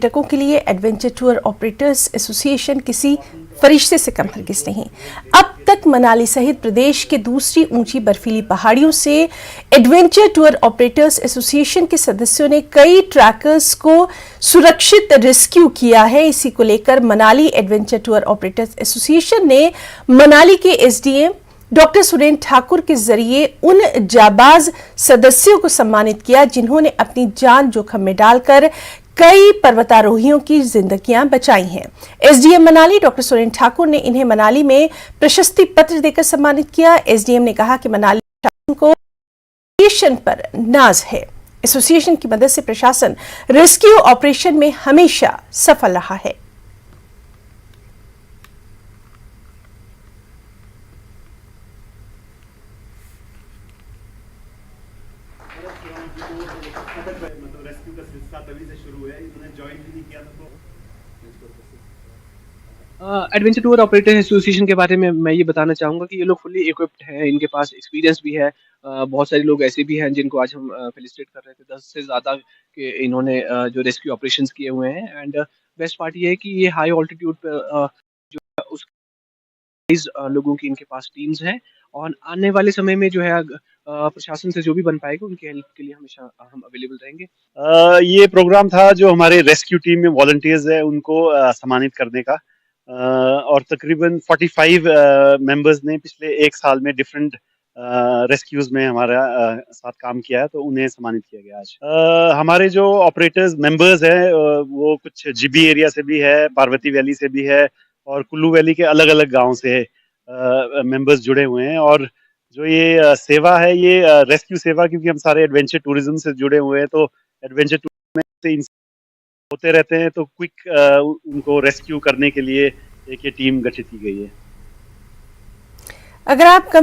पर्यटकों के लिए एडवेंचर टूर ऑपरेटर्स एसोसिएशन किसी फरिश्ते से कम हरगिज नहीं। अब तक मनाली सहित प्रदेश के दूसरी ऊंची बर्फीली पहाड़ियों से एडवेंचर टूर ऑपरेटर्स एसोसिएशन के सदस्यों ने कई ट्रैकर्स को सुरक्षित रेस्क्यू किया है। इसी को लेकर Manali adventure tour operators association ने मनाली के एसडीएम डॉक्टर सुरेंद्र ठाकुर के जरिए उन जाबाज सदस्यों को सम्मानित किया जिन्होंने अपनी जान जोखिम में डालकर कई पर्वतारोहियों की जिंदगियां बचाई हैं। एसडीएम मनाली डॉक्टर सुरेंद्र ठाकुर ने इन्हें मनाली में प्रशस्ति पत्र देकर सम्मानित किया। एसडीएम ने कहा कि मनाली प्रशासन को एसोसिएशन पर नाज है। एसोसिएशन की मदद से प्रशासन रेस्क्यू ऑपरेशन में हमेशा सफल रहा है। मतलब रेस्क्यू का सिलसिला तभी से शुरू हुआ है, इन्होंने ज्वाइन भी नहीं किया था तो एडवेंचर टूर ऑपरेटर एसोसिएशन के बारे में मैं ये बताना चाहूँगा कि ये लोग फुल्ली इक्विप्ड हैं, इनके पास एक्सपीरियंस भी है। बहुत सारे लोग ऐसे भी हैं जिनको आज हम फेलिसिटेट कर रहे थे, 10 से ज़्यादा के इन्होंने जो रेस्क्यू ऑपरेशंस किए हुए हैं। एंड बेस्ट पार्ट ये है कि ये हाई ऑल्टीट्यूड पे जो है उस लोगों की इनके पास टीम्स हैं और आने वाले समय में जो है प्रशासन से जो भी बन पाएगा उनकी हेल्प के लिए हमेशा हम अवेलेबल रहेंगे। ये प्रोग्राम था जो हमारे रेस्क्यू टीम में वॉलंटियर्स है उनको सम्मानित करने का, और तकरीबन 45 मेंबर्स ने पिछले एक साल में डिफरेंट रेस्क्यूज में हमारा साथ काम किया है, तो उन्हें सम्मानित किया गया आज। हमारे जो ऑपरेटर्स मेंबर्स हैं वो कुछ जीबी एरिया से भी है, पार्वती वैली से भी है और कुल्लू वैली के अलग अलग गांव से मेंबर्स जुड़े हुए हैं। और जो ये सेवा है ये रेस्क्यू सेवा, क्योंकि हम सारे एडवेंचर टूरिज्म से जुड़े हुए हैं, तो एडवेंचर टूरिज्म से होते रहते हैं, तो क्विक उनको रेस्क्यू करने के लिए एक ये टीम गठित की गई है। अगर आप कम